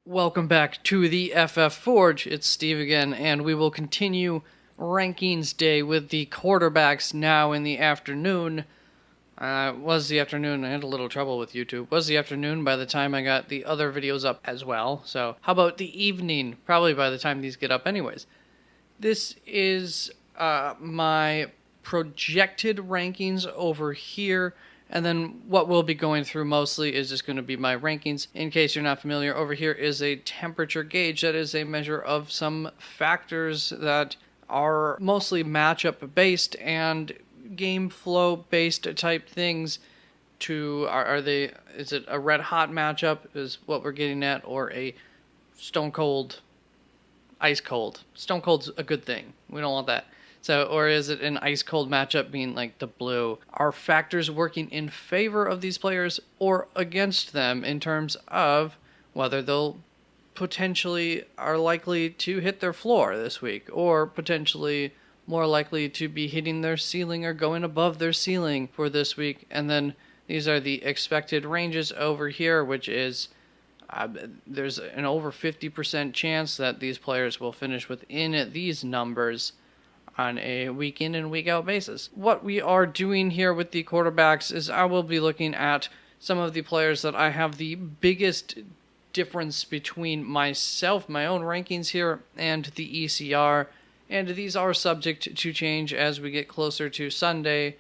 Welcome back to the FF Forge. It's Steve again, and we will continue Rankings Day with the quarterbacks now in the afternoon. Was the afternoon. I had a little trouble with YouTube. Was the afternoon by the time I got the other videos up as well. So how about the evening? Probably by the time these get up anyways. This is my projected rankings over here. And then what we'll be going through mostly is just going to be my rankings. In case you're not familiar, over here is a temperature gauge. That is a measure of some factors that are mostly matchup based and game flow based type things. Is it a red hot matchup is what we're getting at, or a stone cold, ice cold? Stone cold's a good thing. We don't want that. So, or is it an ice-cold matchup being like the blue? Are factors working in favor of these players or against them in terms of whether they'll potentially are likely to hit their floor this week, or potentially more likely to be hitting their ceiling or going above their ceiling for this week? And then these are the expected ranges over here, which is there's an over 50% chance that these players will finish within these numbers on a week in and week out basis. What we are doing here with the quarterbacks is I will be looking at some of the players that I have the biggest difference between myself, my own rankings here, and the ECR, and these are subject to change as we get closer to Sunday.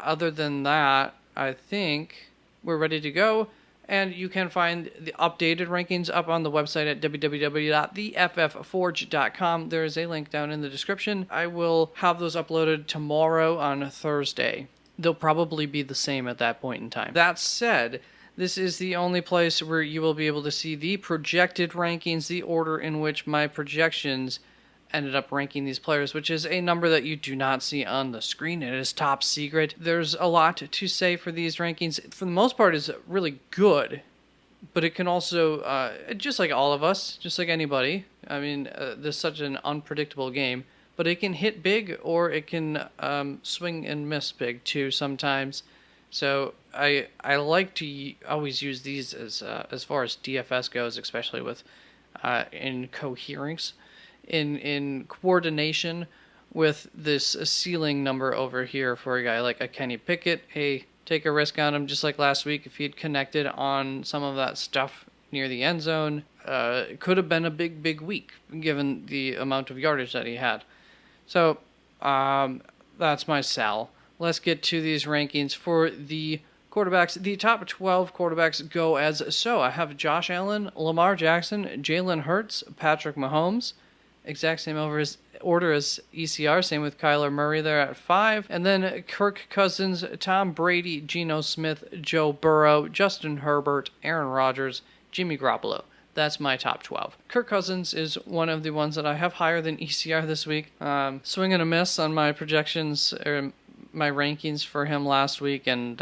Other than that, I think we're ready to go. And you can find the updated rankings up on the website at www.theffforge.com. There is a link down in the description. I will have those uploaded tomorrow on Thursday. They'll probably be the same at that point in time. That said, this is the only place where you will be able to see the projected rankings, the order in which my projections ended up ranking these players, which is a number that you do not see on the screen. It is top secret. There's a lot to say for these rankings. For the most part, it's really good, but it can also, just like all of us, just like anybody, I mean, this is such an unpredictable game, but it can hit big or it can swing and miss big too sometimes. So I like to always use these as far as DFS goes, especially with incoherence. In coordination with this ceiling number over here for a guy like a Kenny Pickett. Hey, take a risk on him, just like last week. If he'd connected on some of that stuff near the end zone, it could have been a big week given the amount of yardage that he had. So that's my sell. Let's get to these rankings for the quarterbacks. The top 12 quarterbacks go as so. I have Josh Allen, Lamar Jackson, Jalen Hurts, Patrick Mahomes. Exact same order as ECR. Same with Kyler Murray there at 5. And then Kirk Cousins, Tom Brady, Geno Smith, Joe Burrow, Justin Herbert, Aaron Rodgers, Jimmy Garoppolo. That's my top 12. Kirk Cousins is one of the ones that I have higher than ECR this week. Swing and a miss on my projections or my rankings for him last week, and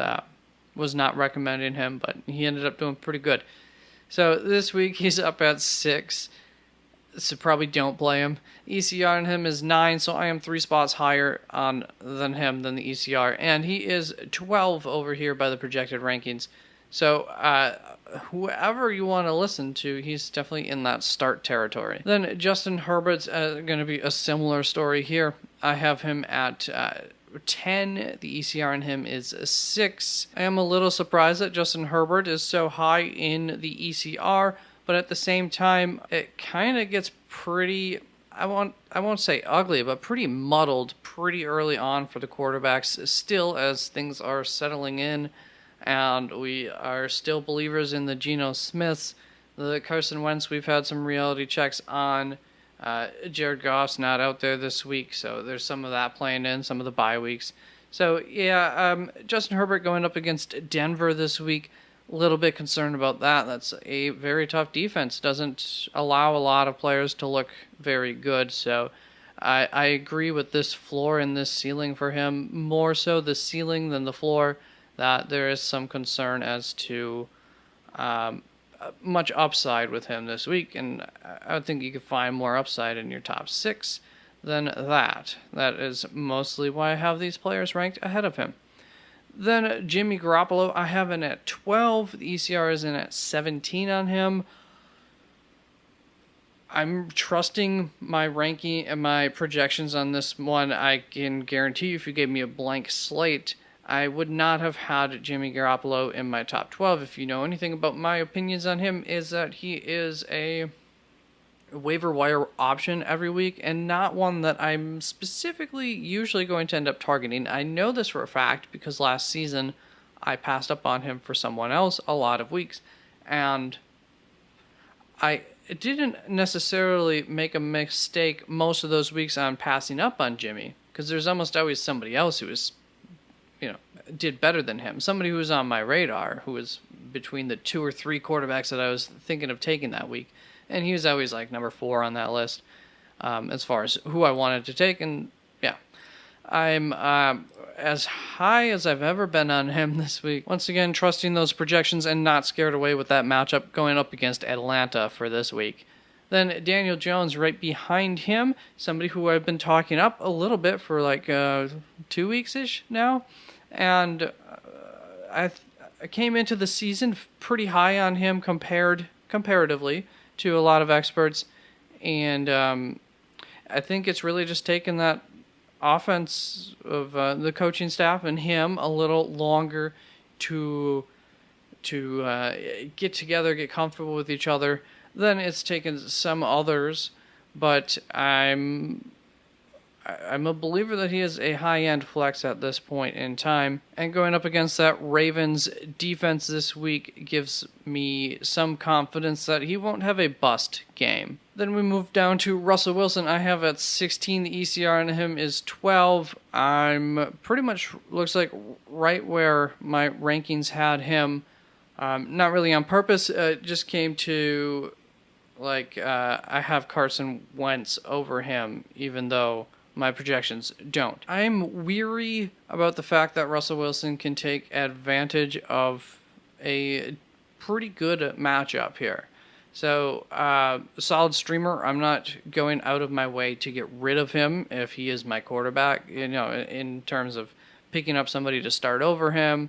was not recommending him, but he ended up doing pretty good. So this week he's up at 6. So probably don't play him. ECR on him is 9, so I am 3 spots higher than him than the ECR. And he is 12 over here by the projected rankings. So whoever you want to listen to, he's definitely in that start territory. Then Justin Herbert's going to be a similar story here. I have him at 10. The ECR on him is 6. I am a little surprised that Justin Herbert is so high in the ECR. But at the same time, it kind of gets pretty, I won't say ugly, but pretty muddled pretty early on for the quarterbacks still, as things are settling in. And we are still believers in the Geno Smiths. The Carson Wentz, we've had some reality checks on. Jared Goff's not out there this week, so there's some of that playing in, some of the bye weeks. So, yeah, Justin Herbert going up against Denver this week. A little bit concerned about that. That's a very tough defense. Doesn't allow a lot of players to look very good. So I agree with this floor and this ceiling for him. More so the ceiling than the floor. That there is some concern as to much upside with him this week. And I think you could find more upside in your top 6 than that. That is mostly why I have these players ranked ahead of him. Then Jimmy Garoppolo, I have him at 12. The ECR is in at 17 on him. I'm trusting my ranking and my projections on this one. I can guarantee you if you gave me a blank slate, I would not have had Jimmy Garoppolo in my top 12. If you know anything about my opinions on him, is that he is a waiver wire option every week and not one that I'm specifically usually going to end up targeting. I know this for a fact because last season I passed up on him for someone else a lot of weeks, and I didn't necessarily make a mistake most of those weeks on passing up on Jimmy, because there's almost always somebody else who was, did better than him. Somebody who was on my radar, who was between the 2 or 3 quarterbacks that I was thinking of taking that week. And he was always like number 4 on that list as far as who I wanted to take. And yeah, I'm as high as I've ever been on him this week. Once again, trusting those projections and not scared away with that matchup going up against Atlanta for this week. Then Daniel Jones right behind him, somebody who I've been talking up a little bit for like 2 weeks-ish now. And I came into the season pretty high on him comparatively to a lot of experts. And I think it's really just taken that offense of the coaching staff and him a little longer to get together, get comfortable with each other than it's taken some others. But I'm a believer that he is a high-end flex at this point in time. And going up against that Ravens defense this week gives me some confidence that he won't have a bust game. Then we move down to Russell Wilson. I have at 16. The ECR on him is 12. I'm pretty much looks like right where my rankings had him. Not really on purpose. It just came to I have Carson Wentz over him, even though my projections don't. I'm weary about the fact that Russell Wilson can take advantage of a pretty good matchup here. So, solid streamer. I'm not going out of my way to get rid of him if he is my quarterback, in terms of picking up somebody to start over him.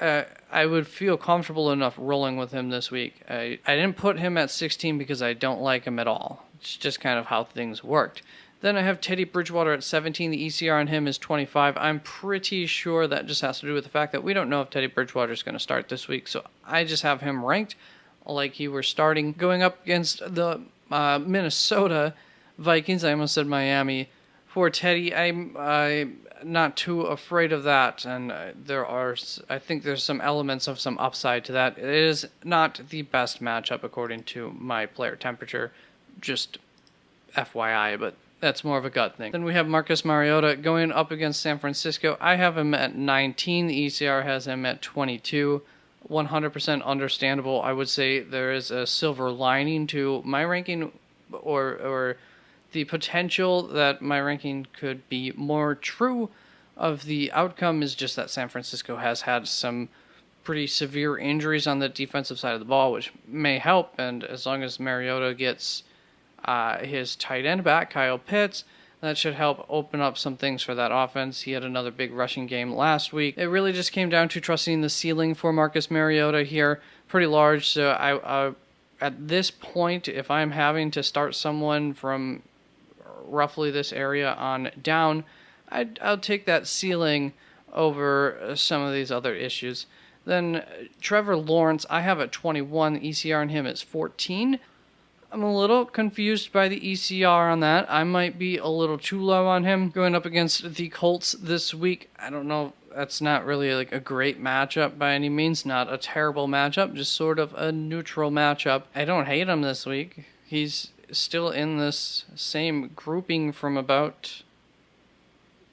I would feel comfortable enough rolling with him this week. I didn't put him at 16 because I don't like him at all. It's just kind of how things worked. Then I have Teddy Bridgewater at 17. The ECR on him is 25. I'm pretty sure that just has to do with the fact that we don't know if Teddy Bridgewater is going to start this week. So I just have him ranked like he were starting. Going up against the Minnesota Vikings, I almost said Miami. For Teddy, I'm not too afraid of that. And I think there's some elements of some upside to that. It is not the best matchup according to my player temperature. Just FYI, but that's more of a gut thing. Then we have Marcus Mariota going up against San Francisco. I have him at 19. The ECR has him at 22. 100% understandable. I would say there is a silver lining to my ranking, or the potential that my ranking could be more true of the outcome is just that San Francisco has had some pretty severe injuries on the defensive side of the ball, which may help. And as long as Mariota gets his tight end back, Kyle Pitts, that should help open up some things for that offense. He had another big rushing game last week. It really just came down to trusting the ceiling for Marcus Mariota here, pretty large. So I at this point, if I'm having to start someone from roughly this area on down, I'll take that ceiling over some of these other issues. Then Trevor Lawrence, I have at 21. The ECR on him is 14. I'm a little confused by the ECR on that. I might be a little too low on him going up against the Colts this week. I don't know. That's not really like a great matchup by any means. Not a terrible matchup, just sort of a neutral matchup. I don't hate him this week. He's still in this same grouping from about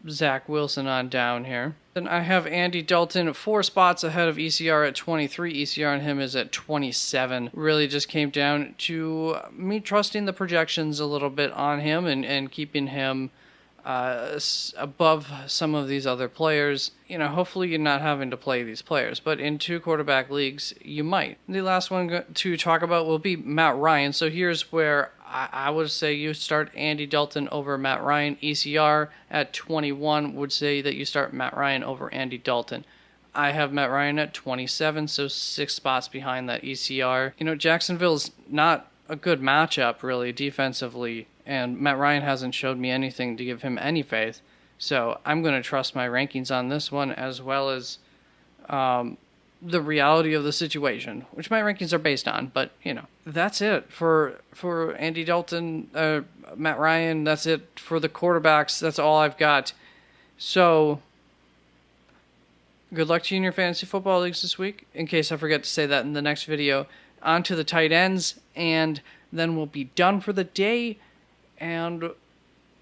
Zach Wilson on down here. Then I have Andy Dalton 4 spots ahead of ECR at 23. ECR on him is at 27. Really just came down to me trusting the projections a little bit on him and keeping him above some of these other players. Hopefully you're not having to play these players, but in 2 quarterback leagues, you might. The last one to talk about will be Matt Ryan. So here's where I would say you start Andy Dalton over Matt Ryan. ECR at 21 would say that you start Matt Ryan over Andy Dalton. I have Matt Ryan at 27, so 6 spots behind that ECR. Jacksonville's not a good matchup, really, defensively. And Matt Ryan hasn't showed me anything to give him any faith. So I'm going to trust my rankings on this one, as well as the reality of the situation, which my rankings are based on. But, that's it for Andy Dalton, Matt Ryan. That's it for the quarterbacks. That's all I've got. So good luck to you in your fantasy football leagues this week, in case I forget to say that in the next video. On to the tight ends, and then we'll be done for the day. And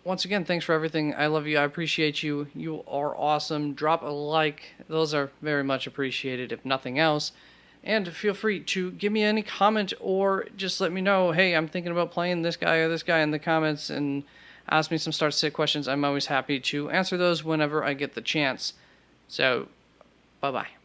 once again, thanks for everything. I love you. I appreciate you. You are awesome. Drop a like. Those are very much appreciated, if nothing else. And feel free to give me any comment, or just let me know, hey, I'm thinking about playing this guy or this guy, in the comments, and ask me some start-sit questions. I'm always happy to answer those whenever I get the chance. So, bye-bye.